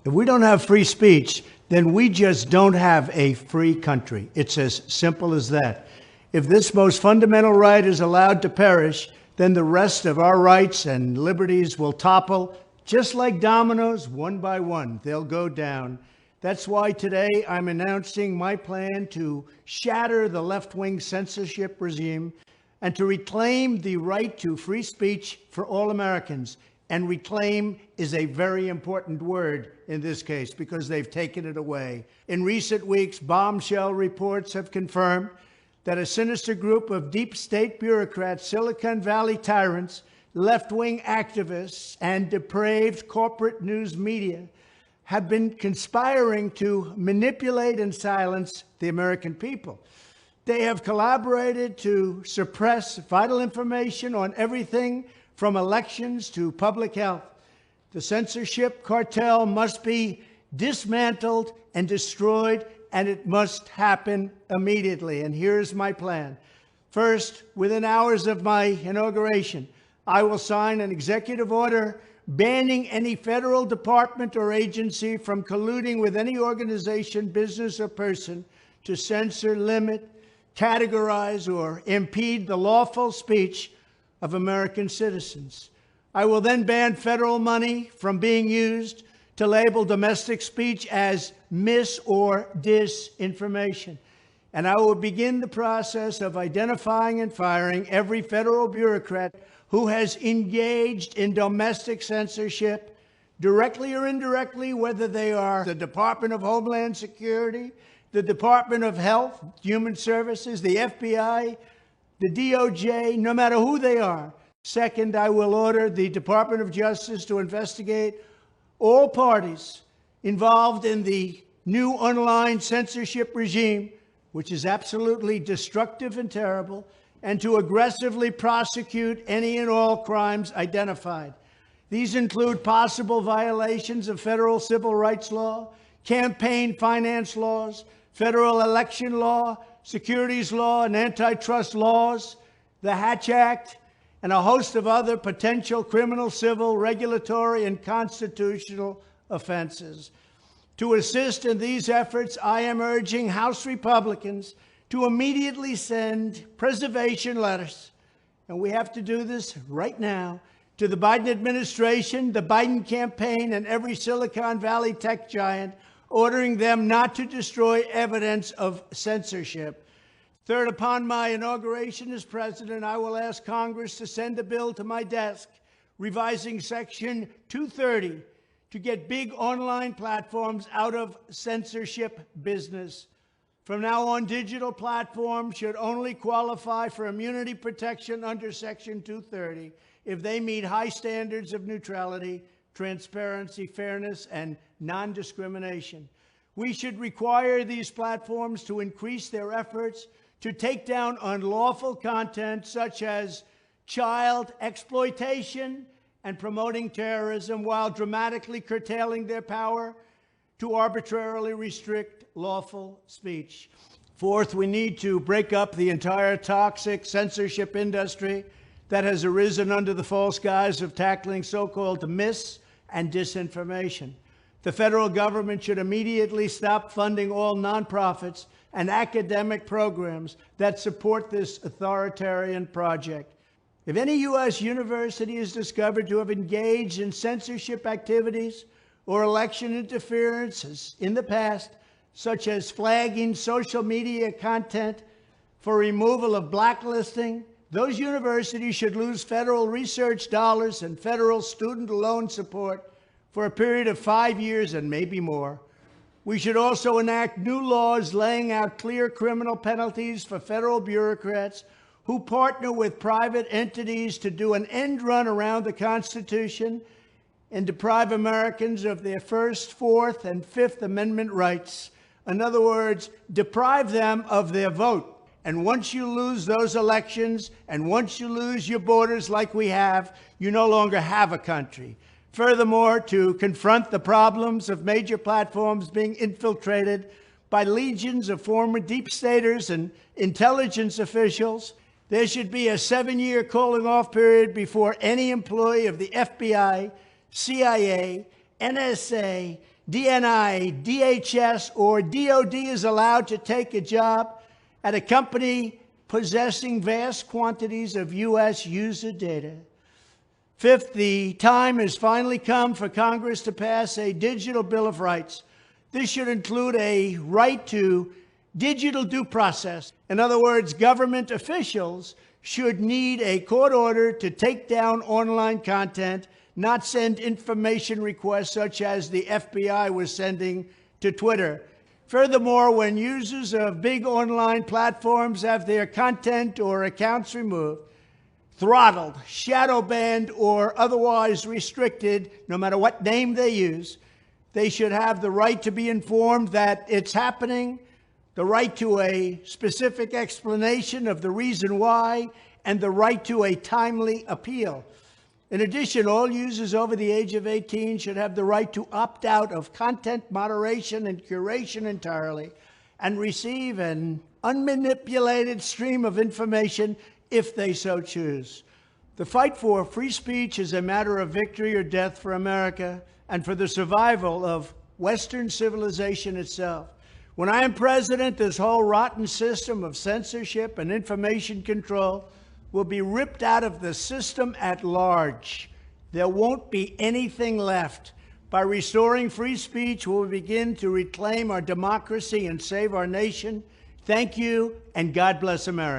If we don't have free speech, then we just don't have a free country. It's as simple as that. If this most fundamental right is allowed to perish, then the rest of our rights and liberties will topple, just like dominoes, one by one. They'll go down. That's why today I'm announcing my plan to shatter the left-wing censorship regime and to reclaim the right to free speech for all Americans. And reclaim is a very important word in this case because they've taken it away. In recent weeks, bombshell reports have confirmed that a sinister group of deep state bureaucrats, Silicon Valley tyrants, left-wing activists, and depraved corporate news media have been conspiring to manipulate and silence the American people. They have collaborated to suppress vital information on everything from elections to public health. The censorship cartel must be dismantled and destroyed, and it must happen immediately. And here's my plan. First, within hours of my inauguration, I will sign an executive order banning any federal department or agency from colluding with any organization, business, or person to censor, limit, categorize, or impede the lawful speech of American citizens. I will then ban federal money from being used to label domestic speech as mis- or disinformation. And I will begin the process of identifying and firing every federal bureaucrat who has engaged in domestic censorship, directly or indirectly, whether they are the Department of Homeland Security, the Department of Health, Human Services, the FBI, the DOJ, no matter who they are. Second, I will order the Department of Justice to investigate all parties involved in the new online censorship regime, which is absolutely destructive and terrible, and to aggressively prosecute any and all crimes identified. These include possible violations of federal civil rights law, campaign finance laws, federal election law, securities law, and antitrust laws, the Hatch Act, and a host of other potential criminal, civil, regulatory, and constitutional offenses. To assist in these efforts, I am urging House Republicans to immediately send preservation letters, and we have to do this right now, to the Biden administration, the Biden campaign, and every Silicon Valley tech giant, ordering them not to destroy evidence of censorship. Third, upon my inauguration as president, I will ask Congress to send a bill to my desk revising Section 230 to get big online platforms out of censorship business. From now on, digital platforms should only qualify for immunity protection under Section 230 if they meet high standards of neutrality, transparency, fairness, and non-discrimination. We should require these platforms to increase their efforts to take down unlawful content such as child exploitation and promoting terrorism, while dramatically curtailing their power to arbitrarily restrict lawful speech. Fourth, we need to break up the entire toxic censorship industry that has arisen under the false guise of tackling so-called mis- and disinformation. The federal government should immediately stop funding all nonprofits and academic programs that support this authoritarian project. If any U.S. university is discovered to have engaged in censorship activities or election interferences in the past, such as flagging social media content for removal of blacklisting, those universities should lose federal research dollars and federal student loan support for a period of 5 years and maybe more. We should also enact new laws laying out clear criminal penalties for federal bureaucrats who partner with private entities to do an end run around the Constitution and deprive Americans of their First, Fourth, and Fifth Amendment rights. In other words, deprive them of their vote. And once you lose those elections, and once you lose your borders like we have, you no longer have a country. Furthermore, to confront the problems of major platforms being infiltrated by legions of former deep staters and intelligence officials, there should be a 7-year cooling off period before any employee of the FBI, CIA, NSA, DNI, DHS, or DOD is allowed to take a job at a company possessing vast quantities of U.S. user data. Fifth, the time has finally come for Congress to pass a digital Bill of Rights. This should include a right to digital due process. In other words, government officials should need a court order to take down online content, not send information requests such as the FBI was sending to Twitter. Furthermore, when users of big online platforms have their content or accounts removed, throttled, shadow banned, or otherwise restricted, no matter what name they use, they should have the right to be informed that it's happening, the right to a specific explanation of the reason why, and the right to a timely appeal. In addition, all users over the age of 18 should have the right to opt out of content moderation and curation entirely and receive an unmanipulated stream of information if they so choose. The fight for free speech is a matter of victory or death for America and for the survival of Western civilization itself. When I am president, this whole rotten system of censorship and information control will be ripped out of the system at large. There won't be anything left. By restoring free speech, we'll begin to reclaim our democracy and save our nation. Thank you, and God bless America.